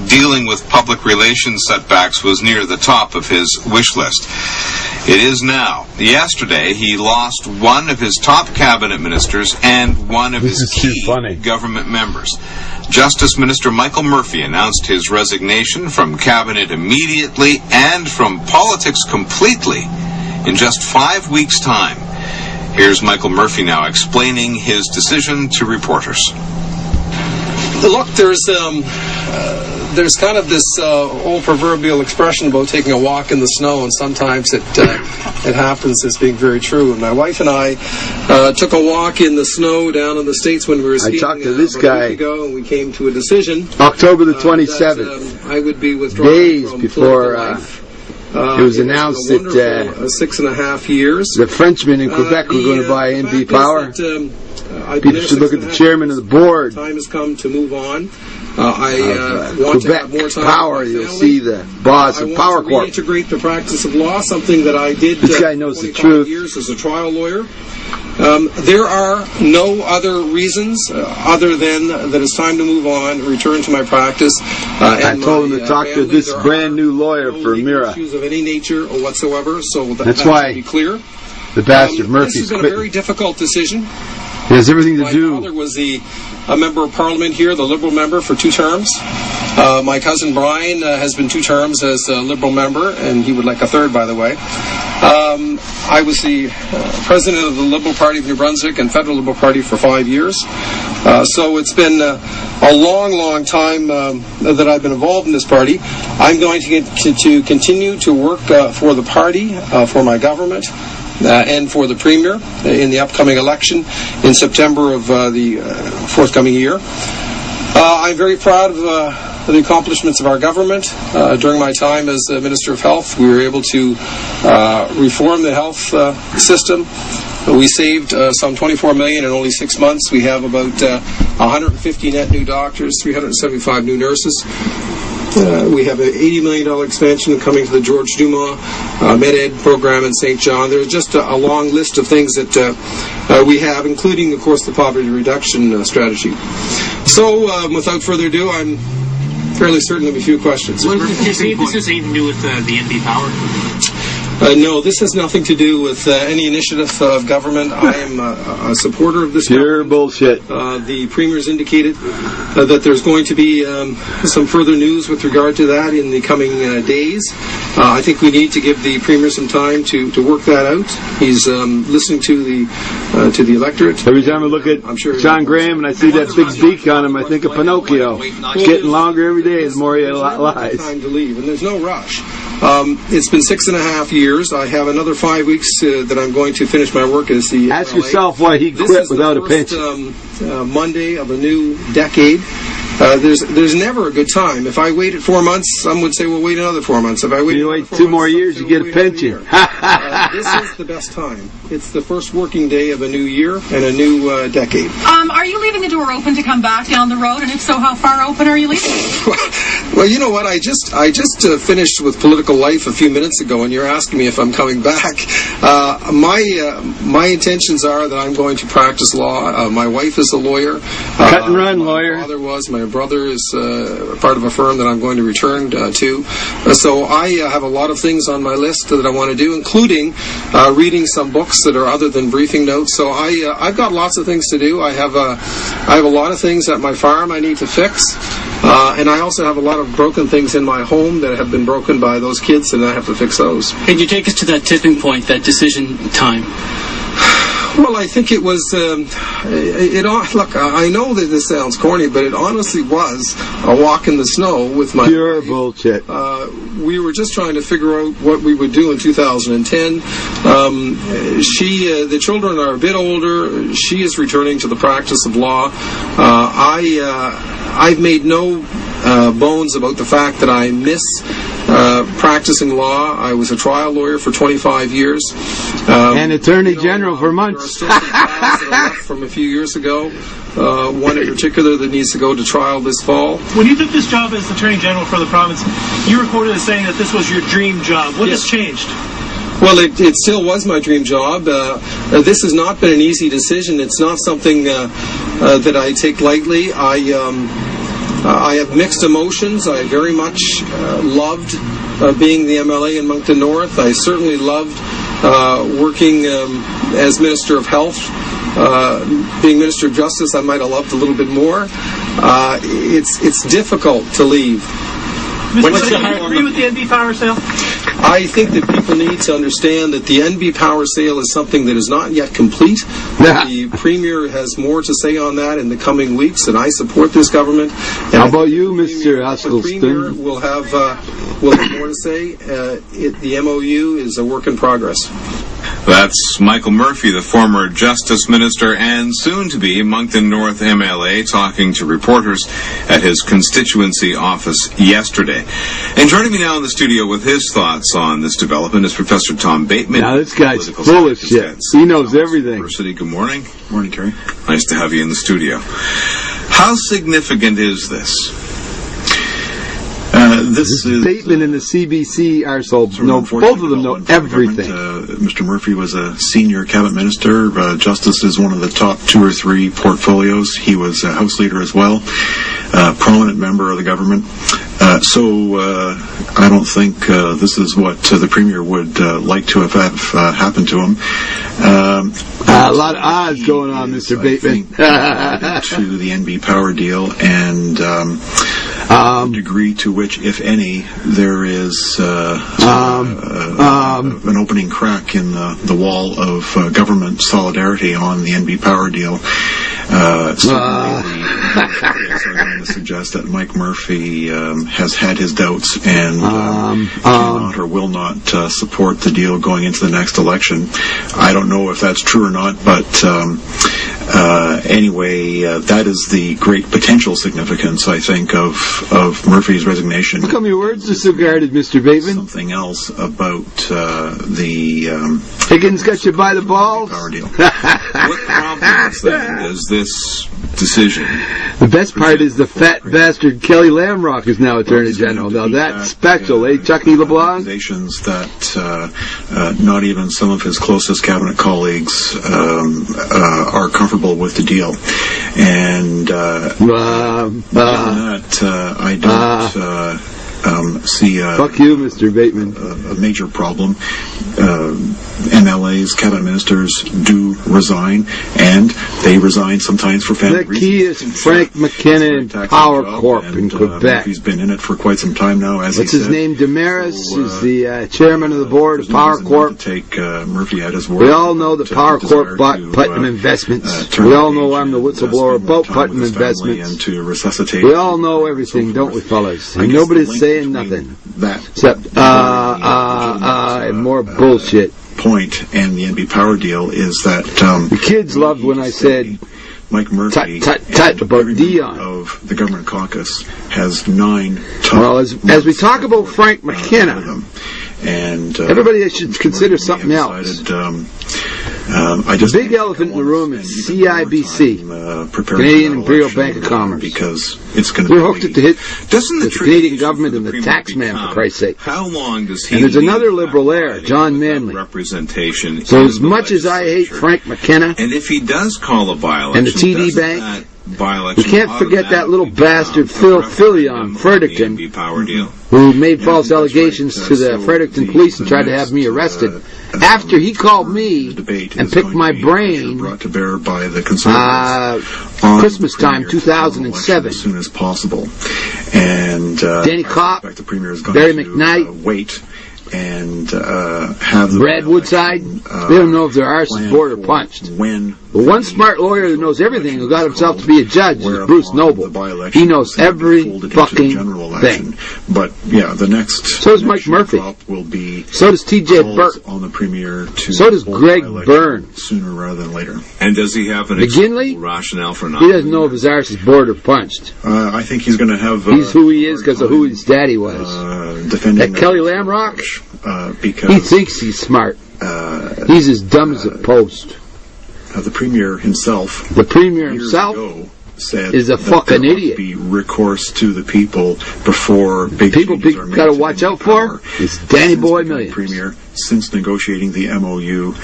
dealing with public relations setbacks was near the top of his wish list. It is now. Yesterday, he lost one of his top cabinet ministers and one of his key government members. Justice Minister Mikey Murphy announced his resignation from cabinet immediately and from politics completely in just 5 weeks' time. Here's Mikey Murphy now explaining his decision to reporters. Look, there's kind of this old proverbial expression about taking a walk in the snow, and sometimes it happens as being very true. And my wife and I took a walk in the snow down in the States when we were skiing. I talked to this guy a week ago, and we came to a decision. October the 27th, I would be withdrawing days from before it was announced that 6.5 years. the Frenchmen in Quebec were going to buy NB Power. People should look at the chairman of the board. Time has come to move on. I want Quebec to have more time Power. with my You'll family. see the boss of Power Corp. I want to reintegrate the practice of law, something that I did This guy knows the 25 truth. years as a trial lawyer. There are no other reasons other than that it's time to move on, return to my practice. I told him to talk to this brand new lawyer for Emera. Issues of any nature or whatsoever, so That's that why should be clear. The bastard Murphy's This has been a quitting. very difficult decision. It has everything to My do. father was a member of Parliament here, the Liberal member, for 2 terms. My cousin Brian has been 2 terms as a Liberal member, and he would like a 3rd, by the way. I was the president of the Liberal Party of New Brunswick and Federal Liberal Party for 5 years. So it's been a long, long time that I've been involved in this party. I'm going to continue to work for the party, for my government, and for the Premier in the upcoming election in September of the forthcoming year. I'm very proud of the accomplishments of our government. During my time as Minister of Health, we were able to reform the health system. We saved some $24 million in only 6 months. We have about 150 net new doctors, 375 new nurses. We have an $80 million expansion coming to the George Dumas Med-Ed program in St. John. There's just a long list of things that we have, including, of course, the poverty reduction strategy. So, without further ado, I'm fairly certain there'll be a few questions. Well, this has anything to do with the NB Power? No, this has nothing to do with any initiative of government. I am a supporter of this. Pure bullshit. The Premier's indicated that there's going to be some further news with regard to that in the coming days. I think we need to give the Premier some time to work that out. He's listening to the electorate. Every time I look at John Graham and I see that big beak on him, I think of Pinocchio. It's getting longer every day as more he lies. Time to leave, and there's no rush. It's been 6.5 years. I have another 5 weeks that I'm going to finish my work as the. Ask yourself why he quit without a pension. Monday of a new decade. There's never a good time. If I waited 4 months, some would say, well, wait another 4 months. If I wait, you wait 2 more years, you get a pension. This is the best time. It's the first working day of a new year and a new decade. Are you leaving the door open to come back down the road? And if so, how far open are you leaving? Well, you know what? I just finished with political life a few minutes ago, and you're asking me if I'm coming back. My intentions are that I'm going to practice law. My wife is a lawyer. Cut and run lawyer. My father was. My brother is part of a firm that I'm going to return to. So I have a lot of things on my list that I want to do, including reading some books that are other than briefing notes. So I've got lots of things to do. I have a lot of things at my farm I need to fix. And I also have a lot of broken things in my home that have been broken by those kids, and I have to fix those. Can you take us to that tipping point, that decision time? Well, I think it was, look, I know that this sounds corny, but it honestly was a walk in the snow with my pure wife. Bullshit. We were just trying to figure out what we would do in 2010. The children are a bit older. She is returning to the practice of law. I've made no bones about the fact that I miss practicing law. I was a trial lawyer for 25 years. And Attorney General for months. There are still some files that are left from a few years ago. One in particular that needs to go to trial this fall. When you took this job as Attorney General for the province, you were quoted as saying that this was your dream job. What has changed? Well, it still was my dream job. This has not been an easy decision. It's not something that I take lightly. I have mixed emotions. I very much loved being the MLA in Moncton North. I certainly loved working as Minister of Health. Being Minister of Justice, I might have loved a little bit more. It's difficult to leave. Mr. Spurr, do you agree with the NB power sale? I think that people need to understand that the NB power sale is something that is not yet complete. The Premier has more to say on that in the coming weeks, and I support this government. And how about you, Mr. Huskelston? The Premier will have more to say. The MOU is a work in progress. That's Michael Murphy, the former Justice Minister and soon-to-be Moncton North MLA, talking to reporters at his constituency office yesterday. And joining me now in the studio with his thoughts on this development is Professor Tom Bateman. Now, this guy's full of shit. He knows everything. University. Good morning. Morning, Terry. Nice to have you in the studio. How significant is this? This is Bateman and the CBC arsehole know, both of them know everything. Mr. Murphy was a senior cabinet minister. Justice is one of the top 2 or 3 portfolios. He was a House leader as well, prominent member of the government. So I don't think this is what the Premier would like to have happened to him. A lot of odds going on, Mr. Bateman. To the NB power deal and the degree to which, if any, there is an opening crack in the wall of government solidarity on the NB power deal. Certainly the going to suggest that Mike Murphy has had his doubts and cannot or will not support the deal going into the next election. I don't know if that's true or not, but anyway, that is the great potential significance, I think, of Murphy's resignation. How come your words are so guarded, Mr. Bateman? Something else about the Higgins got you by the balls? Power deal. What prompts then is this decision? The best part is the fat bastard Kelly Lamrock is now Attorney General. Now that's special, Chucky LeBlanc? Accusations that not even some of his closest cabinet colleagues are comfortable with the deal. And that I don't see fuck you, Mr. Bateman. A major problem. MLAs, cabinet ministers do resign, and they resign sometimes for family reasons. The key is Frank McKenna and Power Corp in Quebec. He's been in it for quite some time now. What's his name? Demaris is the chairman of the board of Power Corp. Take Murphy at his word. We all know that Power Corp bought Putnam Investments. We all know I'm the whistleblower about Putnam Investments. And to resuscitate. We all know everything, don't we, fellas? And nobody's saying nothing. Except more bullshit. Point and the NB power deal is that the kids loved when I said Mike Murphy about Dion of the government caucus has 9 top. Well, as we talk about Frank McKenna, and everybody should consider something else. The big elephant in the room is CIBC, Canadian Imperial Bank of Commerce, because it's going to. We're hooked at the hit. Doesn't the Canadian government and the tax man, for Christ's sake. How long does he? And there's another liberal there, John Manley. Representation. So as much as I hate Frank McKenna, and if he does call a by-election, and the TD Bank, we can't forget that little bastard Phil Fillion, Fredericton, who made false allegations to the Fredericton police and tried to have me arrested. After he called me and picked my brain, Christmas time, 2007. As soon as possible. And Danny Kopp, Barry McKnight, wait and have Brad Woodside. They don't know if their arse is bored or punched. But one smart lawyer that knows everything, who got himself to be a judge, is Bruce Noble. He knows every fucking thing. But yeah, the next. So does Mike Murphy. Will be so does T.J. Burke. On the Premier to so does Greg Byrne. Sooner rather than later. And does he have an rationale for not? He doesn't know if his arse is bored or punched. I think he's going to have. He's who he is because of who his daddy was. Defending that Kelly Lamrock. Because he thinks he's smart. He's as dumb as a post. The Premier himself. The Premier himself said is a fucking idiot. Be recourse to the people before big people got to watch out for. It's Danny Boy Millions. Premier, since negotiating the MOU,